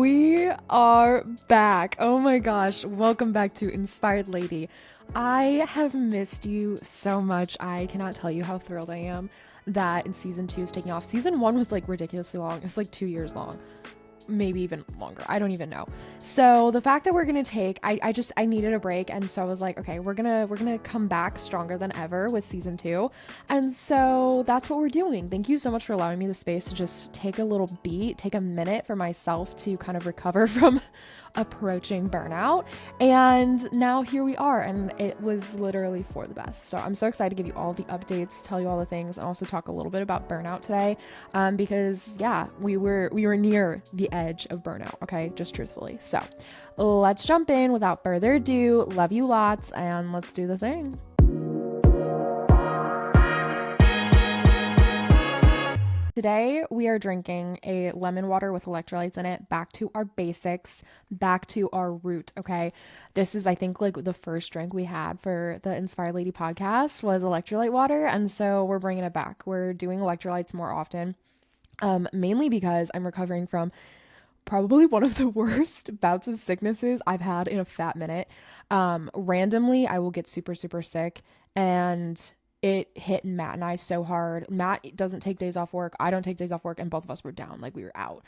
We are back. Oh my gosh. Welcome back to Inspired Lady. I have missed you so much. I cannot tell you how thrilled I am that season 2 is taking off. Season 1 was like ridiculously long. It was like 2 years long. Maybe even longer. I don't even know. So the fact that we're gonna take, I needed a break, and so I was like, okay, we're gonna come back stronger than ever with season 2, and so that's what we're doing. Thank you so much for allowing me the space to just take a little beat, take a minute for myself to kind of recover from approaching burnout, and now here we are, and it was literally for the best. So I'm so excited to give you all the updates, tell you all the things, and also talk a little bit about burnout today, because yeah, we were near the edge of burnout, okay, just truthfully. So let's jump in without further ado. Love you lots, and let's do the thing. Today, we are drinking a lemon water with electrolytes in it, back to our basics, back to our root, okay? This is, I think, like the first drink we had for the Inspired Lady podcast was electrolyte water, and so we're bringing it back. We're doing electrolytes more often, mainly because I'm recovering from probably one of the worst bouts of sicknesses I've had in a fat minute. Randomly, I will get super, super sick, and it hit Matt and I so hard. Matt doesn't take days off work. I don't take days off work. And both of us were down, like we were out.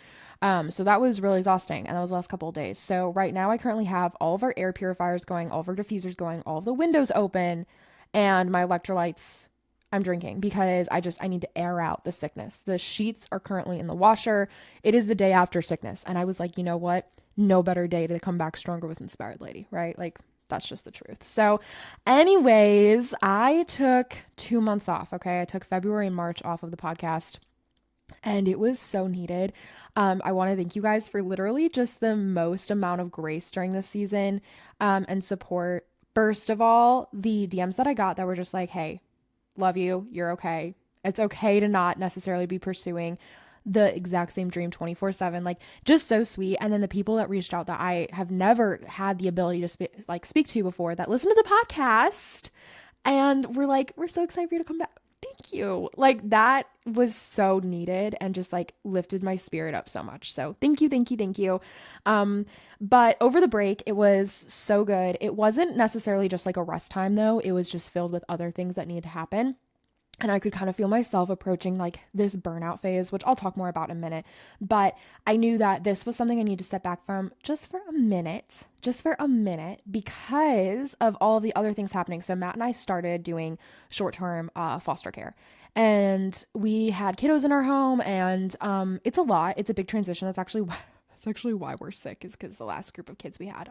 So that was really exhausting. And that was the last couple of days. So right now I currently have all of our air purifiers going, all of our diffusers going, all of the windows open, and my electrolytes I'm drinking because I need to air out the sickness. The sheets are currently in the washer. It is the day after sickness. And I was like, you know what? No better day to come back stronger with Inspired Lady, right? Like, that's just the truth. So anyways, I took 2 months off. Okay. I took February and March off of the podcast, and it was so needed. I want to thank you guys for literally just the most amount of grace during this season, and support. First of all, the DMs that I got that were just like, hey, love you. You're okay. It's okay to not necessarily be pursuing the exact same dream 24/7, like just so sweet. And then the people that reached out that I have never had the ability to speak to before, that listen to the podcast and we're like, we're so excited for you to come back. Thank you. Like that was so needed and just like lifted my spirit up so much. So thank you, thank you, thank you. But over the break, it was so good. It wasn't necessarily just like a rest time though. It was just filled with other things that needed to happen. And I could kind of feel myself approaching like this burnout phase, which I'll talk more about in a minute. But I knew that this was something I need to step back from just for a minute, because of all of the other things happening. So Matt and I started doing short-term foster care, and we had kiddos in our home, and it's a lot. It's a big transition. That's actually why we're sick, is because the last group of kids we had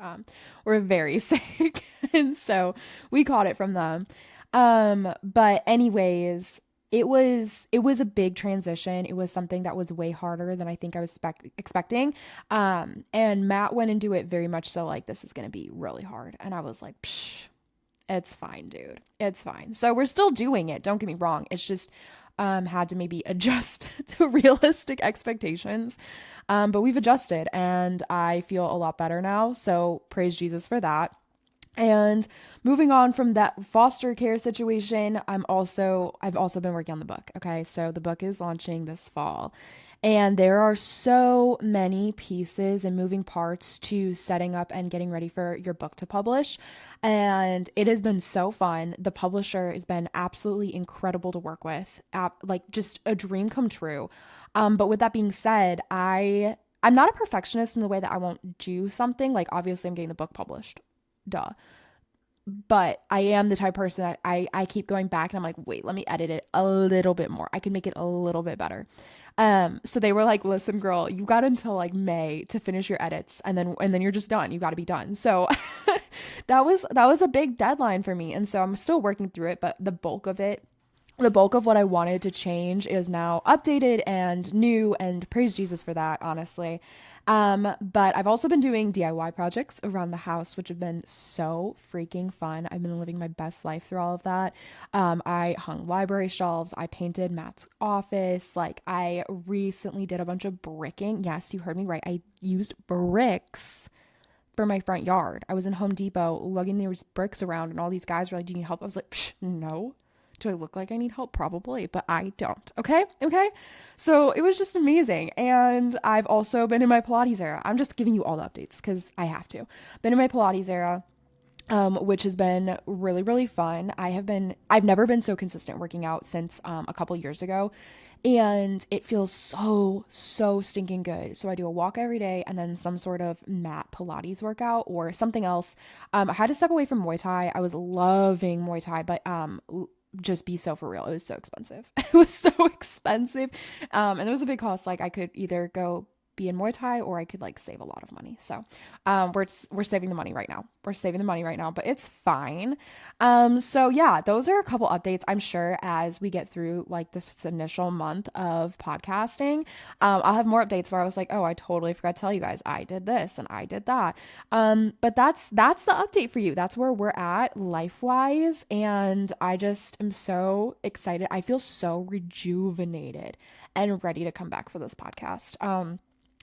were very sick, and so we caught it from them. But anyways, it was a big transition. It was something that was way harder than I think I was expecting. And Matt went into it very much so like, this is going to be really hard. And I was like, psh, it's fine, dude. It's fine. So we're still doing it. Don't get me wrong. It's just, had to maybe adjust to realistic expectations. But we've adjusted and I feel a lot better now. So praise Jesus for that. And moving on from that foster care situation, I've also been working on the book. Okay. So the book is launching this fall, and there are so many pieces and moving parts to setting up and getting ready for your book to publish. And it has been so fun. The publisher has been absolutely incredible to work with, like just a dream come true. But with that being said, I'm not a perfectionist in the way that I won't do something. Like obviously I'm getting the book published. Duh. But I am the type of person that I keep going back and I'm like, wait, let me edit it a little bit more. I can make it a little bit better. So they were like, listen, girl, you got until like May to finish your edits. And then you're just done. You got to be done. So that was a big deadline for me. And so I'm still working through it, but the bulk of what I wanted to change is now updated and new, and praise Jesus for that, honestly. But I've also been doing DIY projects around the house, which have been so freaking fun. I've been living my best life through all of that. I hung library shelves. I painted Matt's office. Like I recently did a bunch of bricking. Yes, you heard me right. I used bricks for my front yard. I was in Home Depot lugging these bricks around, and all these guys were like, do you need help? I was like, no. Do I look like I need help? Probably, but I don't. Okay. Okay. So it was just amazing. And I've also been in my Pilates era. I'm just giving you all the updates because I have to. Been in my Pilates era, which has been really, really fun. I've never been so consistent working out since a couple years ago. And it feels so, so stinking good. So I do a walk every day and then some sort of mat Pilates workout or something else. I had to step away from Muay Thai. I was loving Muay Thai, but just be so for real. It was so expensive. It was so expensive. And there was a big cost. Like I could either go be in Muay Thai or I could like save a lot of money. So, we're saving the money right now. We're saving the money right now, but it's fine. So yeah, those are a couple updates. I'm sure as we get through like this initial month of podcasting, I'll have more updates where I was like, oh, I totally forgot to tell you guys I did this and I did that. But that's the update for you. That's where we're at life-wise. And I just am so excited. I feel so rejuvenated and ready to come back for this podcast.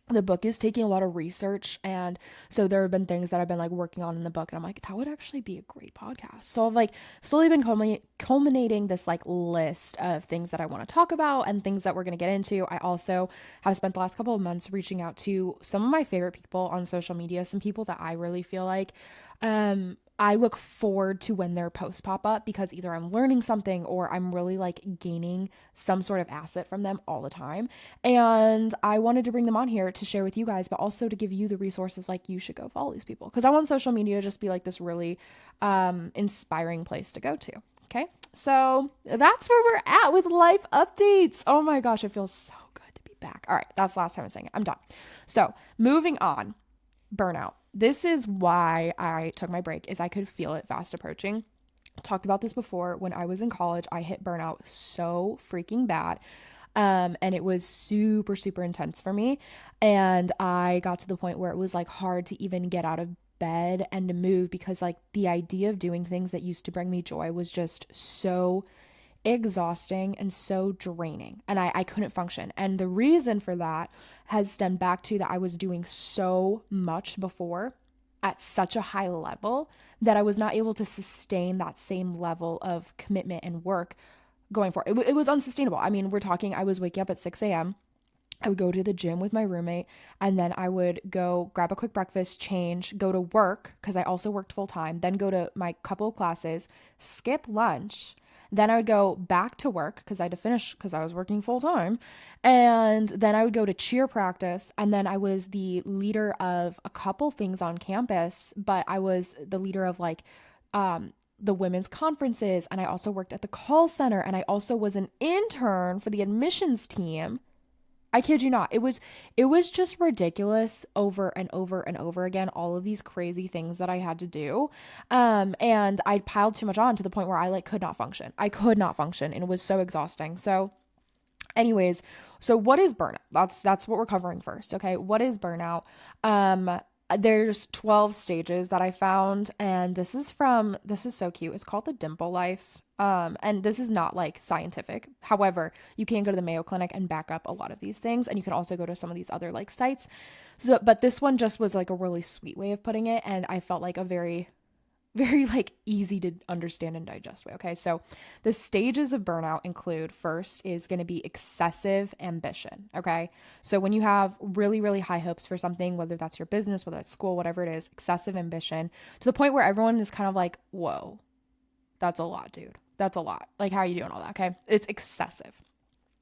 The book is taking a lot of research, and so there have been things that I've been like working on in the book, and I'm like, that would actually be a great podcast. So I've like slowly been culminating this like list of things that I want to talk about and things that we're going to get into. I also have spent the last couple of months reaching out to some of my favorite people on social media, some people that I really feel like I look forward to when their posts pop up because either I'm learning something or I'm really like gaining some sort of asset from them all the time. And I wanted to bring them on here to share with you guys, but also to give you the resources like you should go follow these people. Because I want social media to just be like this really inspiring place to go to. Okay. So that's where we're at with life updates. Oh my gosh, it feels so good to be back. All right. That's the last time I'm saying it. I'm done. So moving on. Burnout. This is why I took my break, is I could feel it fast approaching. Talked about this before. When I was in college, I hit burnout so freaking bad. And it was super, super intense for me. And I got to the point where it was like hard to even get out of bed and to move because like the idea of doing things that used to bring me joy was just so exhausting and so draining, and I couldn't function. And the reason for that has stemmed back to that I was doing so much before at such a high level that I was not able to sustain that same level of commitment and work going forward. It was unsustainable. I mean, we're talking, I was waking up at 6 a.m. I would go to the gym with my roommate, and then I would go grab a quick breakfast, change, go to work because I also worked full time, then go to my couple of classes, skip lunch. Then I would go back to work because I had to finish because I was working full time. And then I would go to cheer practice. And then I was the leader of a couple things on campus, but I was the leader of like the women's conferences. And I also worked at the call center. And I also was an intern for the admissions team. I kid you not. It was just ridiculous over and over and over again, all of these crazy things that I had to do. And I piled too much on to the point where I like could not function. I could not function, and it was so exhausting. So anyways, so what is burnout? That's what we're covering first. Okay. What is burnout? There's 12 stages that I found, and this is so cute. It's called the Dimple Life. And this is not like scientific. However, you can go to the Mayo Clinic and back up a lot of these things. And you can also go to some of these other like sites. So, but this one just was like a really sweet way of putting it. And I felt like a very, very like easy to understand and digest way. Okay. So the stages of burnout include, first is going to be excessive ambition. Okay. So when you have really, really high hopes for something, whether that's your business, whether it's school, whatever it is, excessive ambition to the point where everyone is kind of like, whoa, that's a lot, dude. That's a lot. Like, how are you doing all that? Okay. It's excessive.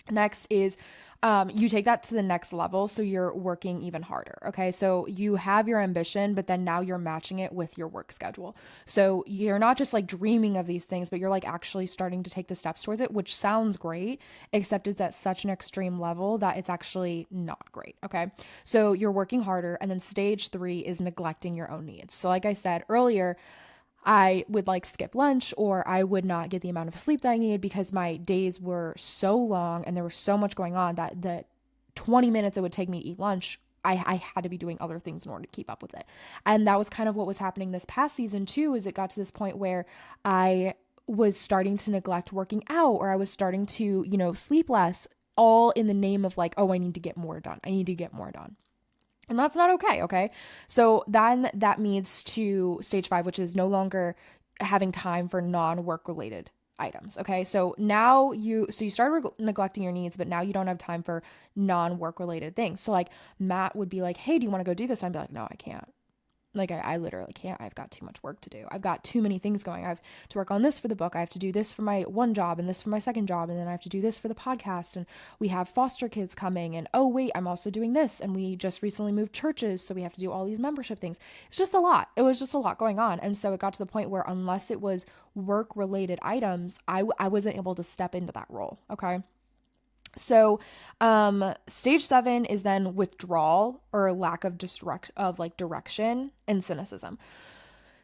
Next is, you take that to the next level. So you're working even harder. Okay. So you have your ambition, but then now you're matching it with your work schedule. So you're not just like dreaming of these things, but you're like actually starting to take the steps towards it, which sounds great, except it's at such an extreme level that it's actually not great. Okay. So you're working harder. And then stage 3 is neglecting your own needs. So like I said earlier, I would like skip lunch, or I would not get the amount of sleep that I needed because my days were so long and there was so much going on that the 20 minutes it would take me to eat lunch, I had to be doing other things in order to keep up with it. And that was kind of what was happening this past season too, is it got to this point where I was starting to neglect working out, or I was starting to, sleep less, all in the name of like, oh, I need to get more done. I need to get more done. And that's not okay. Okay. So then that leads to stage 5, which is no longer having time for non-work related items. Okay. So now you started neglecting your needs, but now you don't have time for non-work related things. So like Matt would be like, hey, do you want to go do this? I'd be like, no, I can't. Like I literally can't. I've got too much work to do. I've got too many things going. I have to work on this for the book. I have to do this for my one job and this for my second job. And then I have to do this for the podcast. And we have foster kids coming. And oh, wait, I'm also doing this. And we just recently moved churches. So we have to do all these membership things. It's just a lot. It was just a lot going on. And so it got to the point where unless it was work related items, I wasn't able to step into that role. Okay. So, stage 7 is then withdrawal or lack of direction and cynicism.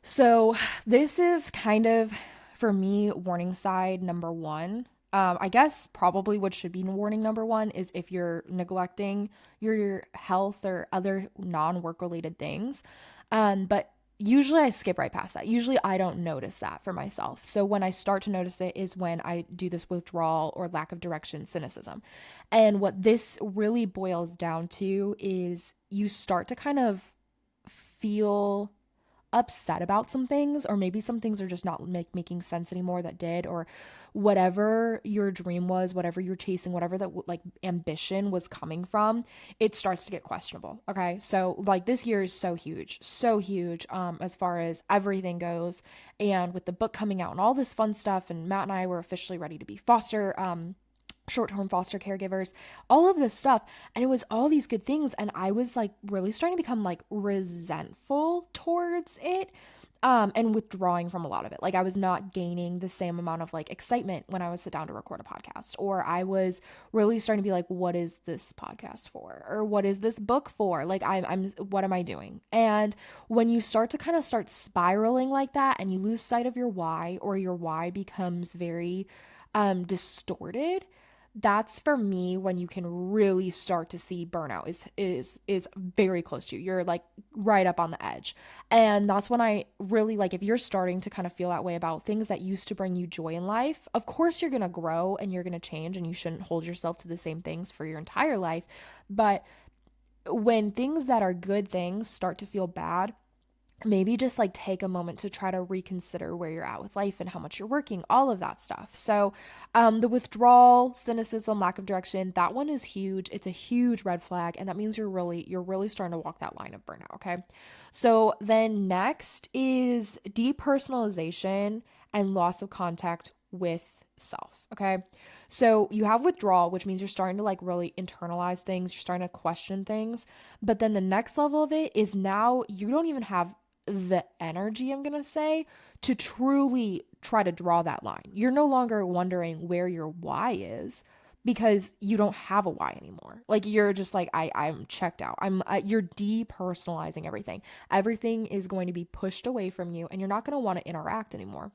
So this is kind of, for me, warning side number 1. I guess probably what should be warning number 1 is if you're neglecting your health or other non-work related things. But usually I skip right past that. Usually I don't notice that for myself. So when I start to notice it is when I do this withdrawal or lack of direction, cynicism. And what this really boils down to is you start to kind of feel upset about some things, or maybe some things are just not making sense anymore that did, or whatever your dream was, whatever you're chasing, whatever that like ambition was coming from, it starts to get questionable. Okay. So like this year is so huge, as far as everything goes. And with the book coming out and all this fun stuff, and Matt and I were officially ready to be short-term foster caregivers, all of this stuff. And it was all these good things. And I was like really starting to become like resentful towards it, and withdrawing from a lot of it. Like I was not gaining the same amount of like excitement when I would sit down to record a podcast, or I was really starting to be like, what is this podcast for? Or what is this book for? Like what am I doing? And when you start spiraling like that and you lose sight of your why, or your why becomes very, distorted, that's for me when you can really start to see burnout is very close to you. You're like right up on the edge. And that's when I really like, if you're starting to kind of feel that way about things that used to bring you joy in life, of course you're going to grow and you're going to change, and you shouldn't hold yourself to the same things for your entire life. But when things that are good things start to feel bad, maybe just like take a moment to try to reconsider where you're at with life and how much you're working, all of that stuff. So the withdrawal, cynicism, lack of direction, that one is huge. It's a huge red flag. And that means you're really starting to walk that line of burnout. Okay. So then next is depersonalization and loss of contact with self. Okay. So you have withdrawal, which means you're starting to like really internalize things. You're starting to question things. But then the next level of it is now you don't even have the energy, I'm going to say, to truly try to draw that line. You're no longer wondering where your why is, because you don't have a why anymore. Like you're just like, I'm checked out. You're depersonalizing everything. Everything is going to be pushed away from you, and you're not going to want to interact anymore.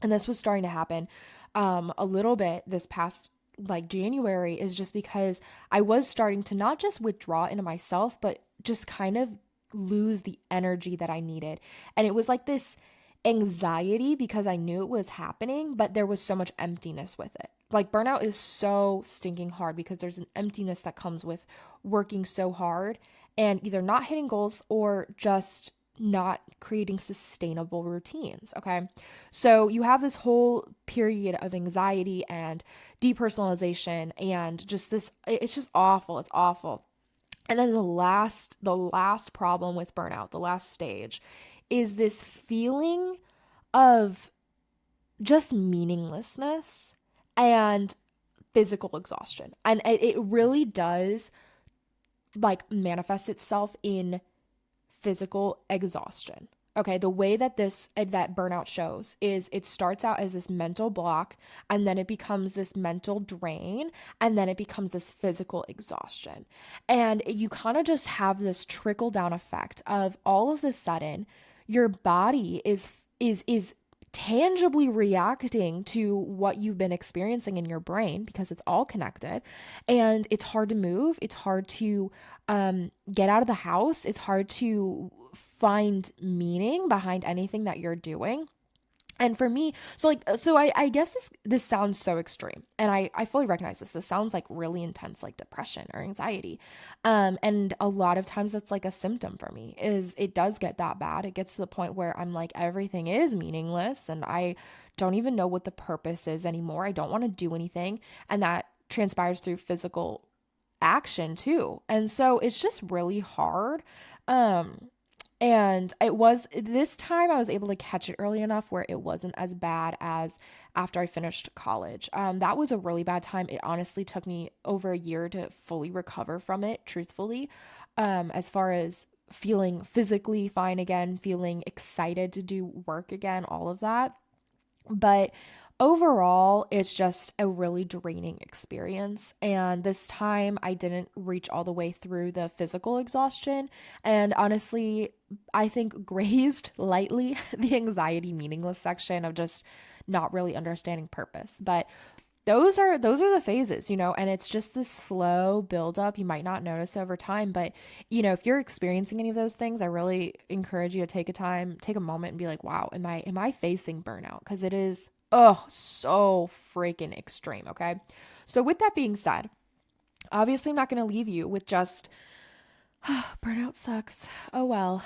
And this was starting to happen a little bit this past like January, is just because I was starting to not just withdraw into myself, but just kind of lose the energy that I needed. And it was like this anxiety because I knew it was happening, but there was so much emptiness with it. Like burnout is so stinking hard because there's an emptiness that comes with working so hard and either not hitting goals or just not creating sustainable routines. Okay. So you have this whole period of anxiety and depersonalization and just this, it's just awful. It's awful. And then the last problem with burnout, the last stage, is this feeling of just meaninglessness and physical exhaustion. And it really does like manifest itself in physical exhaustion. Okay, the way that that burnout shows is it starts out as this mental block, and then it becomes this mental drain, and then it becomes this physical exhaustion. And you kind of just have this trickle down effect of all of a sudden your body is tangibly reacting to what you've been experiencing in your brain, because it's all connected, and it's hard to move. It's hard to get out of the house. It's hard to find meaning behind anything that you're doing. And for me, so I guess this sounds so extreme, and I fully recognize this. This sounds like really intense, like depression or anxiety, and a lot of times that's like a symptom for me. Is it does get that bad? It gets to the point where I'm like everything is meaningless, and I don't even know what the purpose is anymore. I don't want to do anything, and that transpires through physical action too. And so it's just really hard. Um, and it was this time I was able to catch it early enough where it wasn't as bad as after I finished college. That was a really bad time. It honestly took me over a year to fully recover from it, truthfully, as far as feeling physically fine again, feeling excited to do work again, all of that. But overall, it's just a really draining experience. And this time, I didn't reach all the way through the physical exhaustion. And honestly, I think grazed lightly the anxiety meaningless section of just not really understanding purpose. But those are the phases, and it's just this slow buildup. You might not notice over time, but if you're experiencing any of those things, I really encourage you to take a moment and be like, wow, am I facing burnout? Because it is, oh, so freaking extreme. Okay. So with that being said, obviously I'm not going to leave you with just burnout sucks. Oh, well,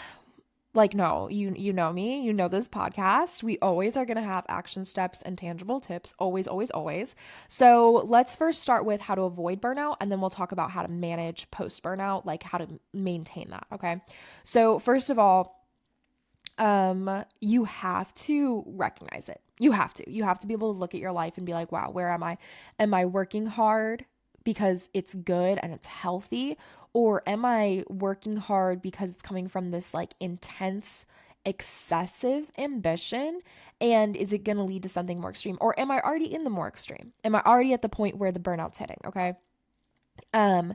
like, no, you know me, you know this podcast. We always are going to have action steps and tangible tips. Always, always, always. So let's first start with how to avoid burnout, and then we'll talk about how to manage post burnout, like how to maintain that. Okay. So first of all, you have to recognize it. You have to be able to look at your life and be like, wow, where am I? Am I working hard because it's good and it's healthy? Or am I working hard because it's coming from this like intense, excessive ambition? And is it going to lead to something more extreme? Or am I already in the more extreme? Am I already at the point where the burnout's hitting? Okay. Um,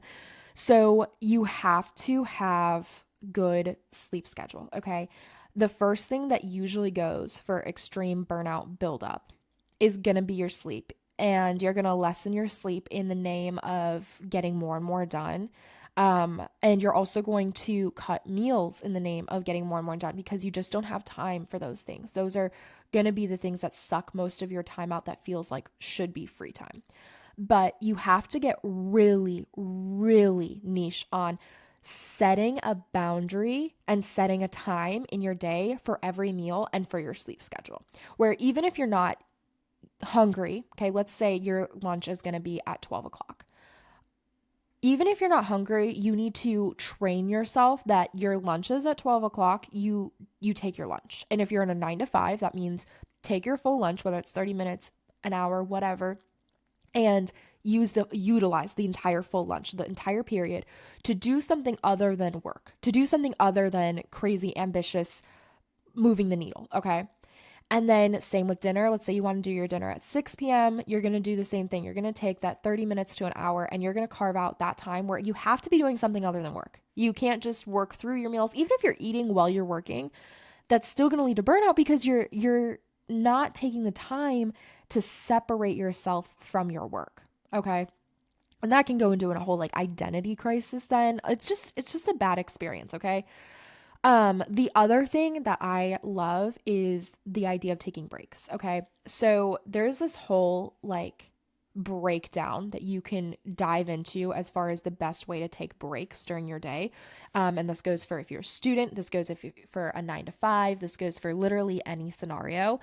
so you have to have good sleep schedule. Okay. The first thing that usually goes for extreme burnout buildup is going to be your sleep. And you're going to lessen your sleep in the name of getting more and more done. And you're also going to cut meals in the name of getting more and more done because you just don't have time for those things. Those are going to be the things that suck most of your time out that feels like should be free time. But you have to get really, really niche on setting a boundary and setting a time in your day for every meal and for your sleep schedule. Where even if you're not hungry, okay, let's say your lunch is going to be at 12 o'clock. Even if you're not hungry, you need to train yourself that your lunch is at 12 o'clock, you take your lunch. And if you're in a 9 to 5, that means take your full lunch, whether it's 30 minutes, an hour, whatever, and utilize the entire full lunch, the entire period to do something other than work, to do something other than crazy ambitious moving the needle, okay? And then same with dinner. Let's say you want to do your dinner at 6 p.m. You're going to do the same thing. You're going to take that 30 minutes to an hour and you're going to carve out that time where you have to be doing something other than work. You can't just work through your meals. Even if you're eating while you're working, that's still going to lead to burnout because you're not taking the time to separate yourself from your work. Okay? And that can go into a whole like identity crisis then. It's just a bad experience, okay? The other thing that I love is the idea of taking breaks. Okay. So there's this whole like breakdown that you can dive into as far as the best way to take breaks during your day. And this goes for if you're a student, this goes for a 9 to 5, this goes for literally any scenario.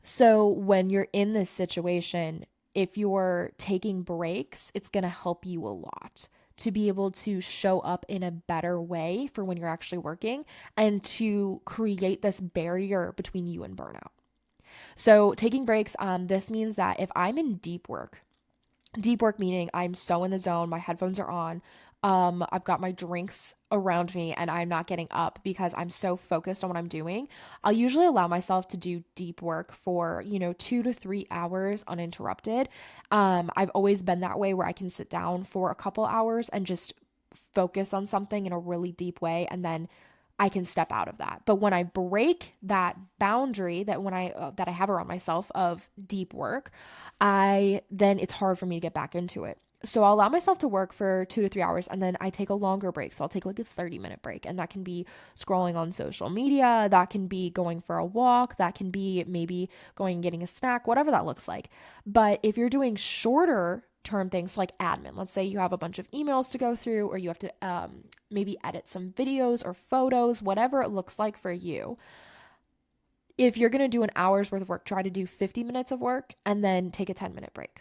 So when you're in this situation, if you're taking breaks, it's going to help you a lot to be able to show up in a better way for when you're actually working and to create this barrier between you and burnout. So taking breaks, this means that if I'm in deep work meaning I'm so in the zone, my headphones are on, I've got my drinks around me and I'm not getting up because I'm so focused on what I'm doing, I'll usually allow myself to do deep work for, 2 to 3 hours uninterrupted. I've always been that way where I can sit down for a couple hours and just focus on something in a really deep way. And then I can step out of that. But when I break that boundary that I have around myself of deep work, then it's hard for me to get back into it. So I'll allow myself to work for 2 to 3 hours and then I take a longer break. So I'll take like a 30-minute break, and that can be scrolling on social media. That can be going for a walk. That can be maybe going and getting a snack, whatever that looks like. But if you're doing shorter term things like admin, let's say you have a bunch of emails to go through, or you have to maybe edit some videos or photos, whatever it looks like for you. If you're going to do an hour's worth of work, try to do 50 minutes of work and then take a 10-minute break.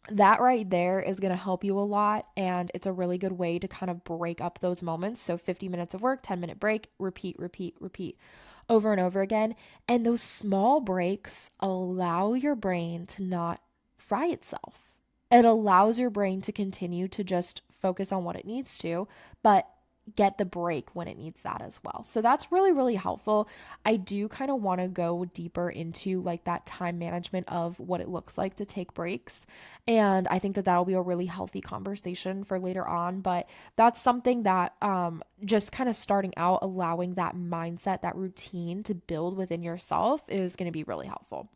That right there is going to help you a lot, and it's a really good way to kind of break up those moments. So 50 minutes of work, 10-minute break, repeat over and over again. And those small breaks allow your brain to not fry itself. It allows your brain to continue to just focus on what it needs to, but get the break when it needs that as well. So that's really, really helpful. I do kind of want to go deeper into like that time management of what it looks like to take breaks. And I think that that'll be a really healthy conversation for later on. But that's something that just kind of starting out, allowing that mindset, that routine to build within yourself is going to be really helpful.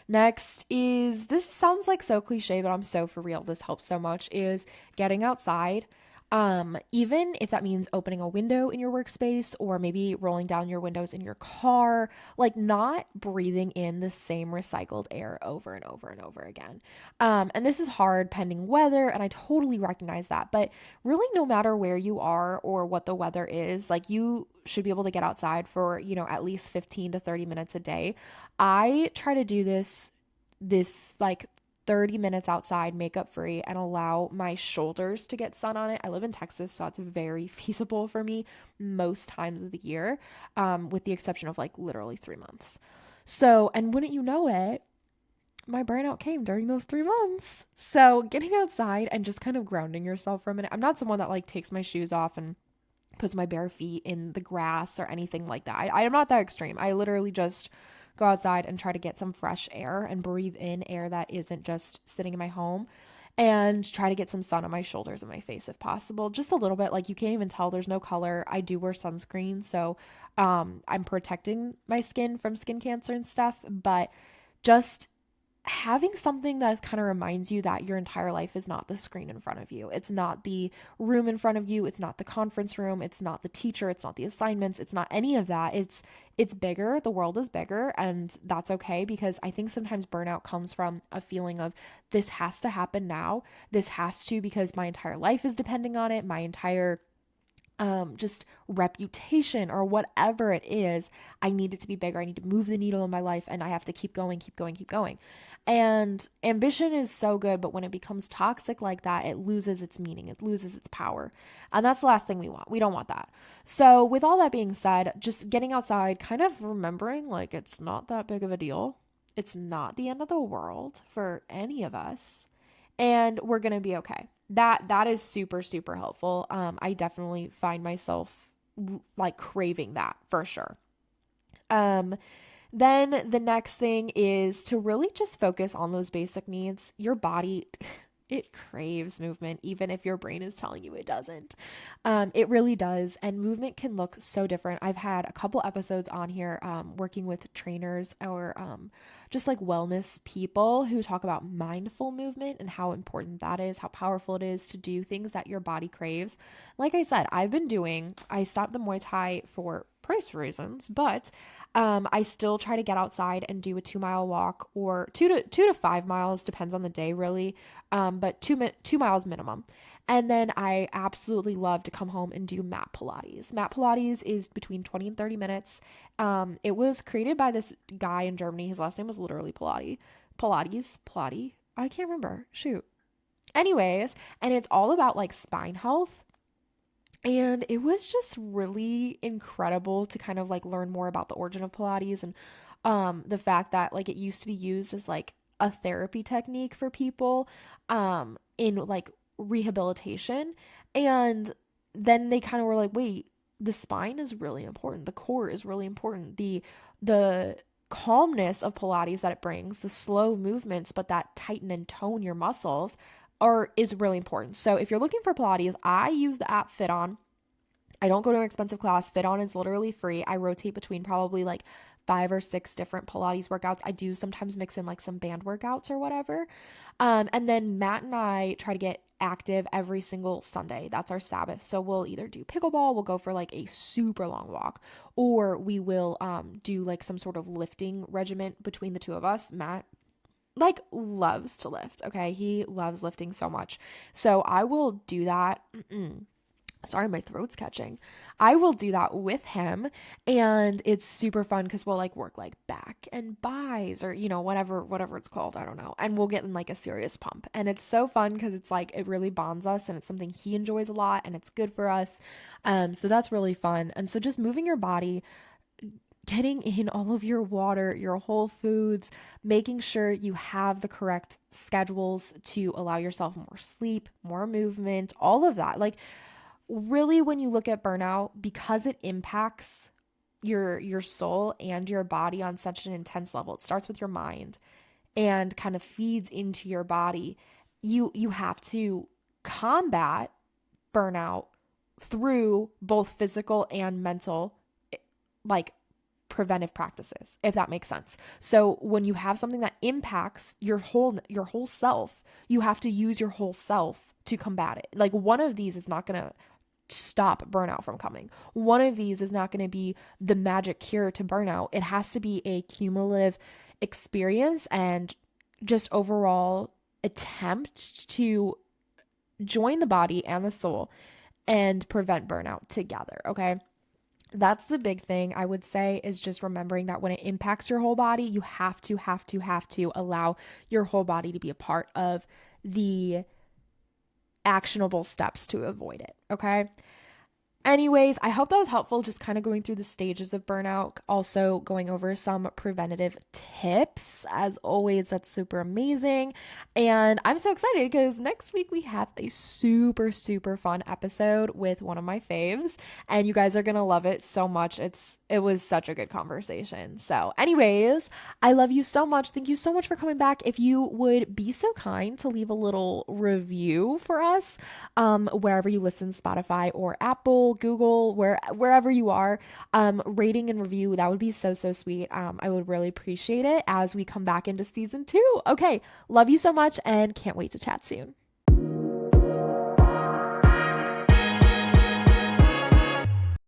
Next is, this sounds like so cliche, but I'm so for real. This helps so much, is getting outside. Even if that means opening a window in your workspace or maybe rolling down your windows in your car, like not breathing in the same recycled air over and over and over again. And this is hard pending weather, and I totally recognize that, but really no matter where you are or what the weather is, like you should be able to get outside for, at least 15 to 30 minutes a day. I try to do this like 30 minutes outside, makeup free, and allow my shoulders to get sun on it. I live in Texas, so it's very feasible for me most times of the year, with the exception of like literally 3 months. So, and wouldn't you know it, my burnout came during those 3 months. So getting outside and just kind of grounding yourself for a minute. I'm not someone that like takes my shoes off and puts my bare feet in the grass or anything like that. I am not that extreme. I literally just go outside and try to get some fresh air and breathe in air that isn't just sitting in my home, and try to get some sun on my shoulders and my face if possible. Just a little bit. Like you can't even tell there's no color. I do wear sunscreen, so I'm protecting my skin from skin cancer and stuff, but just having something that kind of reminds you that your entire life is not the screen in front of you. It's not the room in front of you. It's not the conference room. It's not the teacher. It's not the assignments. It's not any of that. It's bigger. The world is bigger, and that's okay, because I think sometimes burnout comes from a feeling of this has to happen now. This has to, because my entire life is depending on it. My entire just reputation or whatever it is, I need it to be bigger. I need to move the needle in my life, and I have to keep going. And ambition is so good, but when it becomes toxic like that, it loses its meaning. It loses its power. And that's the last thing we want. We don't want that. So with all that being said, just getting outside, kind of remembering like it's not that big of a deal. It's not the end of the world for any of us, and we're going to be okay. That is super, super helpful. I definitely find myself like craving that for sure. Then the next thing is to really just focus on those basic needs. Your body, it craves movement, even if your brain is telling you it doesn't. It really does. And movement can look so different. I've had a couple episodes on here working with trainers or just like wellness people who talk about mindful movement and how important that is, how powerful it is to do things that your body craves. Like I said, I stopped the Muay Thai for price reasons, but I still try to get outside and do a 2-mile walk, or 2 to 5 miles, depends on the day really. But 2 miles minimum. And then I absolutely love to come home and do mat Pilates. Mat Pilates is between 20 and 30 minutes. It was created by this guy in Germany. His last name was literally Pilates. I can't remember. Shoot. Anyways, and it's all about like spine health. And it was just really incredible to kind of like learn more about the origin of Pilates, and the fact that like it used to be used as like a therapy technique for people in like rehabilitation. And then they kind of were like, wait, the spine is really important. The core is really important. The calmness of Pilates that it brings, the slow movements, but that tighten and tone your muscles is really important. So if you're looking for Pilates, I use the app Fit On. I don't go to an expensive class. Fit On is literally free. I rotate between probably like 5 or 6 different Pilates workouts. I do sometimes mix in like some band workouts or whatever. And then Matt and I try to get active every single Sunday. That's our Sabbath. So we'll either do pickleball, we'll go for like a super long walk, or we will do like some sort of lifting regiment between the two of us. Matt like loves to lift. Okay. He loves lifting so much. So I will do that. Sorry, my throat's catching. I will do that with him, and it's super fun because we'll like work like back and buys, or whatever it's called, I don't know, and we'll get in like a serious pump, and it's so fun because it's like it really bonds us, and it's something he enjoys a lot, and it's good for us. So that's really fun. And so just moving your body, getting in all of your water, your whole foods, making sure you have the correct schedules to allow yourself more sleep, more movement, all of that. Like, really, when you look at burnout, because it impacts your soul and your body on such an intense level, it starts with your mind and kind of feeds into your body. You have to combat burnout through both physical and mental, like preventive practices, if that makes sense. So when you have something that impacts your whole self, you have to use your whole self to combat it. Like, one of these is not going to stop burnout from coming. One of these is not going to be the magic cure to burnout. It has to be a cumulative experience and just overall attempt to join the body and the soul and prevent burnout together. Okay. That's the big thing I would say, is just remembering that when it impacts your whole body, you have to allow your whole body to be a part of the actionable steps to avoid it. Okay. Anyways, I hope that was helpful, just kind of going through the stages of burnout, also going over some preventative tips. As always, that's super amazing. And I'm so excited because next week we have a super, super fun episode with one of my faves, and you guys are going to love it so much. It was such a good conversation. So anyways, I love you so much. Thank you so much for coming back. If you would be so kind to leave a little review for us, wherever you listen, Spotify or Apple, Google, wherever you are, rating and review, that would be so, so sweet. I would really appreciate it as we come back into season 2. Okay. Love you so much and can't wait to chat soon.